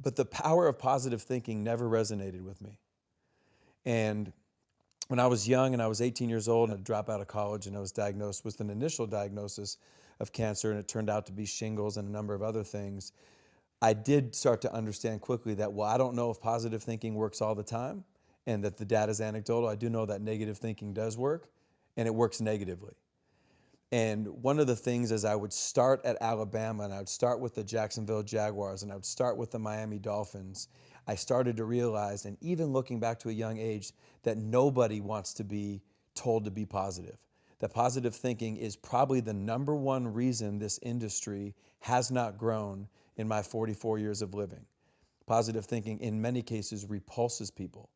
But the power of positive thinking never resonated with me. And when I was young and I was 18 years old and I dropped out of college and I was diagnosed with an initial diagnosis of cancer, and it turned out to be shingles and a number of other things, I did start to understand quickly that, well, I don't know if positive thinking works all the time and that the data is anecdotal. I do know that negative thinking does work, and it works negatively. And one of the things is I would start at Alabama and I would start with the Jacksonville Jaguars and I would start with the Miami Dolphins. I started to realize, and even looking back to a young age, that nobody wants to be told to be positive. That positive thinking is probably the #1 reason this industry has not grown in my 44 years of living. Positive thinking in many cases repulses people.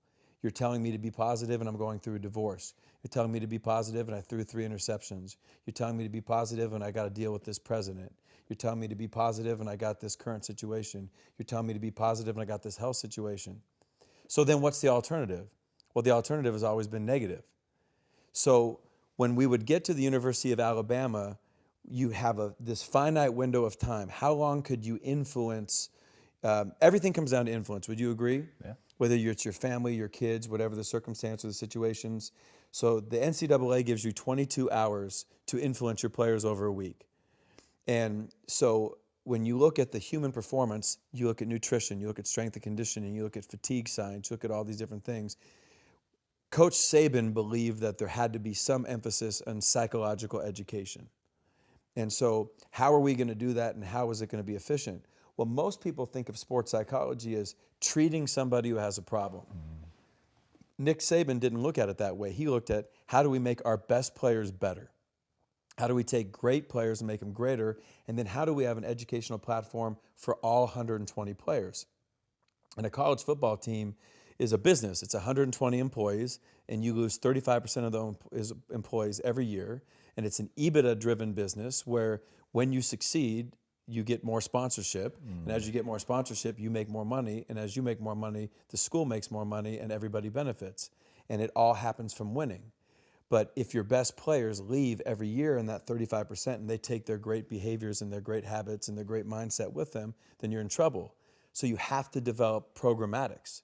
You're telling me to be positive and I'm going through a divorce. You're telling me to be positive and I threw 3 interceptions. You're telling me to be positive and I got to deal with this president. You're telling me to be positive and I got this current situation. You're telling me to be positive and I got this health situation. So then what's the alternative? Well, the alternative has always been negative. So when we would get to the University of Alabama, you have this finite window of time. How long could you influence? Everything comes down to influence. Would you agree? Yeah. Whether it's your family, your kids, whatever the circumstance or the situations. So the NCAA gives you 22 hours to influence your players over a week. And so when you look at the human performance, you look at nutrition, you look at strength and conditioning, you look at fatigue science, you look at all these different things. Coach Saban believed that there had to be some emphasis on psychological education. And so how are we going to do that, and how is it going to be efficient? Well, most people think of sports psychology as treating somebody who has a problem. Nick Saban didn't look at it that way. He looked at, how do we make our best players better? How do we take great players and make them greater? And then how do we have an educational platform for all 120 players? And a college football team is a business. It's 120 employees, and you lose 35% of those employees every year. And it's an EBITDA-driven business where when you succeed, you get more sponsorship. And as you get more sponsorship, you make more money. And as you make more money, the school makes more money and everybody benefits. And it all happens from winning. But if your best players leave every year in that 35% and they take their great behaviors and their great habits and their great mindset with them, then you're in trouble. So you have to develop programmatics.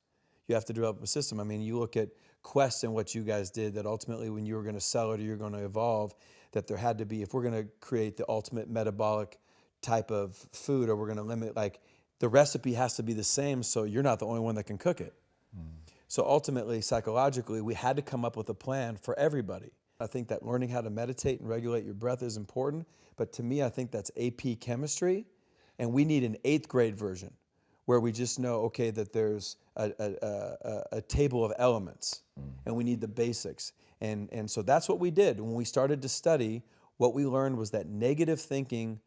You have to develop a system. I mean, you look at Quest and what you guys did, that ultimately when you were going to sell it or you're going to evolve, that there had to be, if we're going to create the ultimate metabolic type of food, or we're going to limit, like, the recipe has to be the same so you're not the only one that can cook it. So ultimately, psychologically, we had to come up with a plan for everybody. I think that learning how to meditate and regulate your breath is important, but to me, I think that's AP chemistry, and we need an 8th grade version where we just know, okay, that there's a table of elements, and we need the basics. And so that's what we did. When we started to study, what we learned was that negative thinking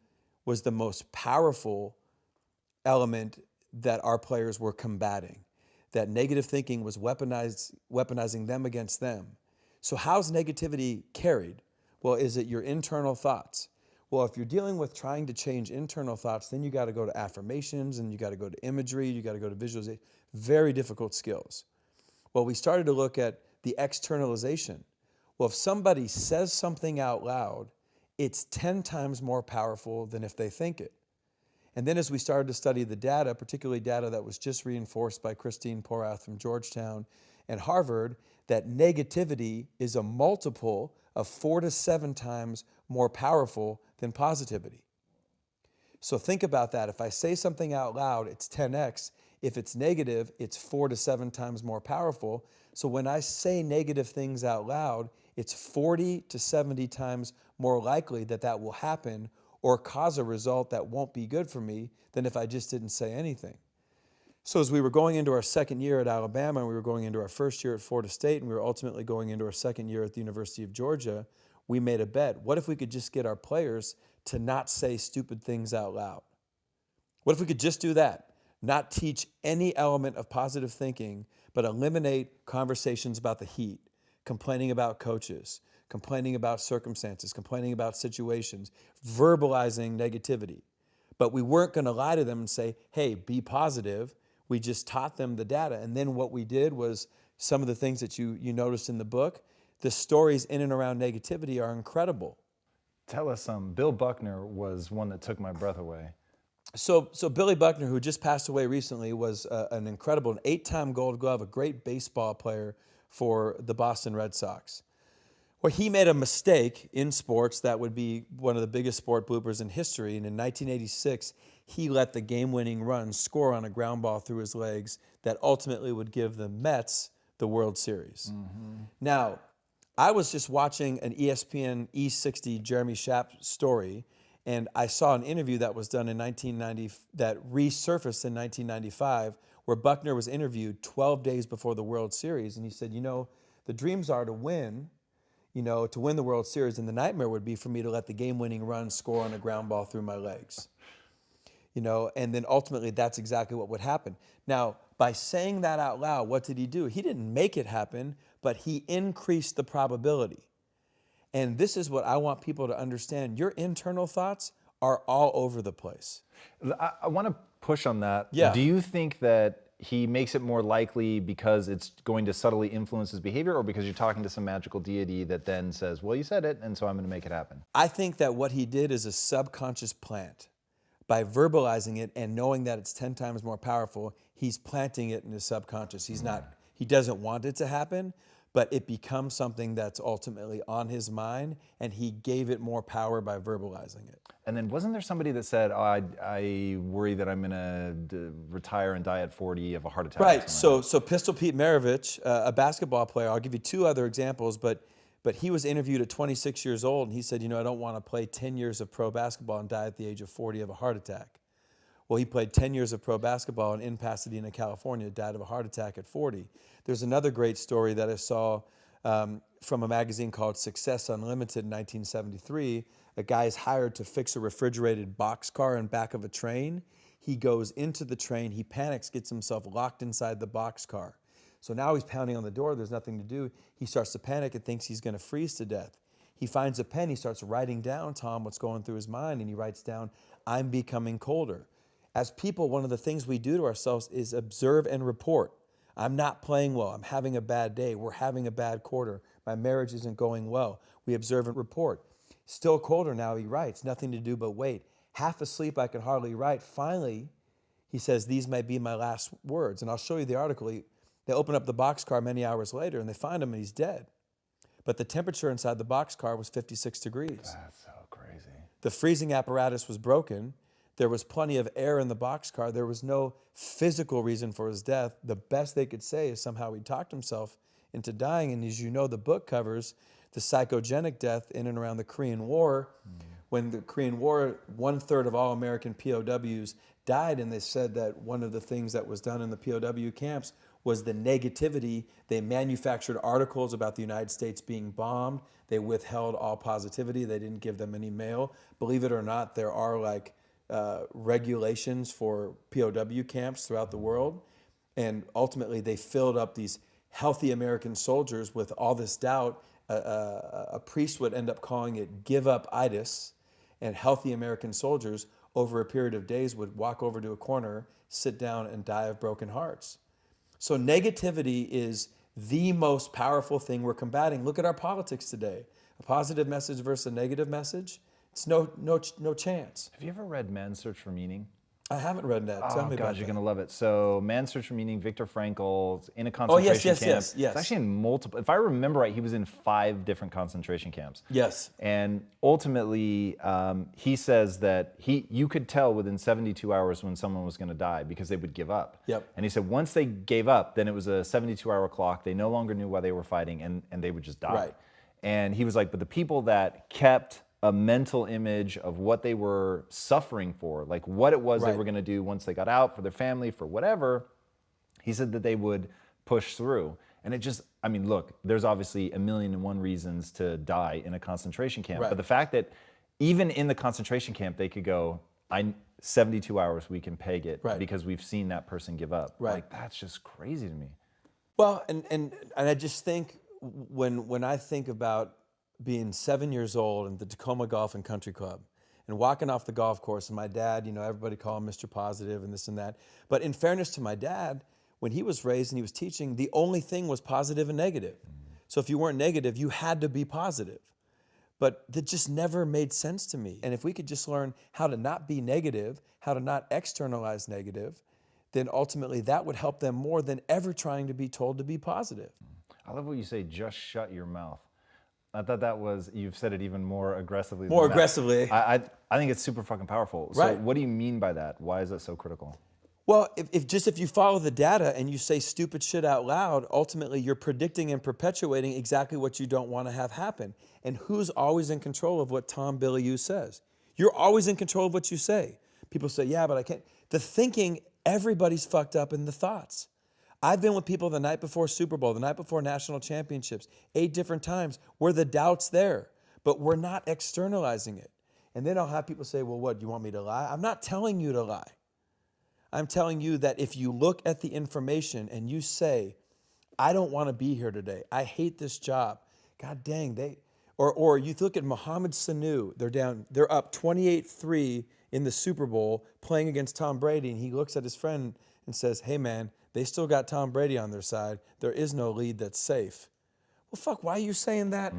was the most powerful element that our players were combating. That negative thinking was weaponizing them against them. So how's negativity carried? Well, is it your internal thoughts? Well, if you're dealing with trying to change internal thoughts, then you got to go to affirmations, and you got to go to imagery, you got to go to visualization. Very difficult skills. Well, we started to look at the externalization. Well, if somebody says something out loud, it's 10 times more powerful than if they think it. And then as we started to study the data, particularly data that was just reinforced by Christine Porath from Georgetown and Harvard, that negativity is a multiple of 4 to 7 times more powerful than positivity. So think about that. If I say something out loud, it's 10x. If it's negative, it's 4 to 7 times more powerful. So when I say negative things out loud, it's 40 to 70 times more likely that that will happen or cause a result that won't be good for me than if I just didn't say anything. So as we were going into our 2nd year at Alabama, and we were going into our 1st year at Florida State, and we were ultimately going into our 2nd year at the University of Georgia, we made a bet. What if we could just get our players to not say stupid things out loud? What if we could just do that? Not teach any element of positive thinking, but eliminate conversations about the heat, complaining about coaches, complaining about circumstances, complaining about situations, verbalizing negativity. But we weren't going to lie to them and say, hey, be positive. We just taught them the data. And then what we did was some of the things that you noticed in the book, the stories in and around negativity are incredible. Tell us Bill Buckner was one that took my breath away. So Billy Buckner, who just passed away recently, was an incredible, an 8-time Gold Glove, a great baseball player for the Boston Red Sox. Well, he made a mistake in sports that would be one of the biggest sport bloopers in history. And in 1986, he let the game-winning run score on a ground ball through his legs that ultimately would give the Mets the World Series. Now, I was just watching an ESPN E60 Jeremy Schaap story, and I saw an interview that was done in 1990 that resurfaced in 1995, where Buckner was interviewed 12 days before the World Series, and he said, the dreams are to win the World Series, and the nightmare would be for me to let the game-winning run score on a ground ball through my legs. And then ultimately that's exactly what would happen. Now, by saying that out loud, what did he do? He didn't make it happen, but he increased the probability. And this is what I want people to understand. Your internal thoughts are all over the place. I want to push on that. Yeah. Do you think that he makes it more likely because it's going to subtly influence his behavior, or because you're talking to some magical deity that then says, well, you said it, and so I'm going to make it happen? I think that what he did is a subconscious plant. By verbalizing it and knowing that it's 10 times more powerful, he's planting it in his subconscious. He doesn't want it to happen, but it becomes something that's ultimately on his mind, and he gave it more power by verbalizing it. And then wasn't there somebody that said, oh, I worry that I'm going to retire and die at 40 of a heart attack? Right. So Pistol Pete Maravich, a basketball player, I'll give you 2 other examples, but he was interviewed at 26 years old, and he said, I don't want to play 10 years of pro basketball and die at the age of 40 of a heart attack. Well, he played 10 years of pro basketball and in Pasadena, California, died of a heart attack at 40. There's another great story that I saw from a magazine called Success Unlimited in 1973. A guy is hired to fix a refrigerated boxcar in back of a train. He goes into the train, he panics, gets himself locked inside the boxcar. So now he's pounding on the door, there's nothing to do. He starts to panic and thinks he's gonna freeze to death. He finds a pen, he starts writing down, Tom, what's going through his mind, and he writes down, I'm becoming colder. As people, one of the things we do to ourselves is observe and report. I'm not playing well, I'm having a bad day, we're having a bad quarter, my marriage isn't going well. We observe and report. Still colder now, he writes, nothing to do but wait. Half asleep, I can hardly write. Finally, he says, these might be my last words. And I'll show you the article. They open up the boxcar many hours later, and they find him, and he's dead. But the temperature inside the boxcar was 56 degrees. That's so crazy. The freezing apparatus was broken. There was plenty of air in the boxcar. There was no physical reason for his death. The best they could say is somehow he talked himself into dying. And as you know, the book covers the psychogenic death in and around the Korean War. When the Korean War, 1/3 of all American POWs died, and they said that one of the things that was done in the POW camps was the negativity. They manufactured articles about the United States being bombed. They withheld all positivity. They didn't give them any mail. Believe it or not, there are regulations for POW camps throughout the world. And ultimately, they filled up these healthy American soldiers with all this doubt. A priest would end up calling it give-up-itis, and healthy American soldiers over a period of days would walk over to a corner, sit down, and die of broken hearts. So negativity is the most powerful thing we're combating. Look at our politics today. A positive message versus a negative message, it's no chance. Have you ever read Man's Search for Meaning? I haven't read that. Tell me about you're that. going to love it. So, Man's Search for Meaning, Viktor Frankl's in a concentration camp. Yes. It's actually in multiple, if I remember right, he was in 5 different concentration camps. Yes. And ultimately, he says that you could tell within 72 hours when someone was going to die because they would give up. Yep. And he said once they gave up, then it was a 72-hour clock. They no longer knew why they were fighting, and they would just die. Right. And he was like, but the people that kept a mental image of what they were suffering for, like what it was they were going to do once they got out, for their family, for whatever, he said that they would push through. And it just, I mean, look, there's obviously 1,000,001 reasons to die in a concentration camp. Right. But the fact that even in the concentration camp, they could go, 72 hours, we can peg it because we've seen that person give up. Right. Like, that's just crazy to me. Well, and I just think when I think about being 7 years old in the Tacoma Golf and Country Club and walking off the golf course, and my dad, everybody called him Mr. Positive and this and that. But in fairness to my dad, when he was raised and he was teaching, the only thing was positive and negative. So if you weren't negative, you had to be positive. but that just never made sense to me. And if we could just learn how to not be negative, how to not externalize negative, then ultimately that would help them more than ever trying to be told to be positive. I love what you say, just shut your mouth. I thought that was, you've said it even more aggressively. More than that. aggressively. I think it's super fucking powerful. So Right. what do you mean by that? Why is that so critical? Well, if you follow the data and you say stupid shit out loud, ultimately you're predicting and perpetuating exactly what you don't want to have happen. And who's always in control of what Tom Billy you says? You're always in control of what you say. People say, yeah, but I can't. The thinking, everybody's fucked up in the thoughts. I've been with people the night before Super Bowl, the night before national championships, 8 different times where the doubt's there, but we're not externalizing it. And then I'll have people say, well, what, do you want me to lie? I'm not telling you to lie. I'm telling you that if you look at the information and you say, I don't want to be here today. I hate this job. God dang, or you look at Mohamed Sanu, they're up 28-3 in the Super Bowl playing against Tom Brady, and he looks at his friend and says, hey man, they still got Tom Brady on their side. There is no lead that's safe. Well, fuck, why are you saying that?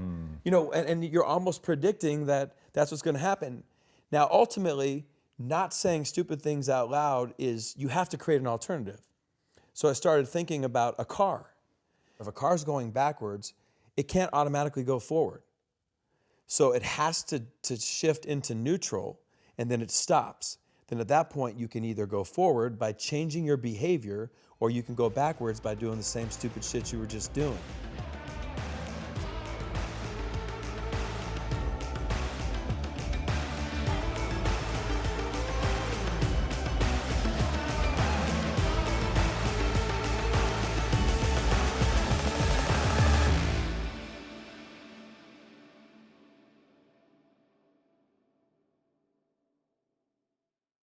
You know, and you're almost predicting that that's what's going to happen. Now, ultimately, not saying stupid things out loud is you have to create an alternative. So I started thinking about a car. If a car's going backwards, it can't automatically go forward. So it has to shift into neutral, and then it stops. Then at that point, you can either go forward by changing your behavior, or you can go backwards by doing the same stupid shit you were just doing.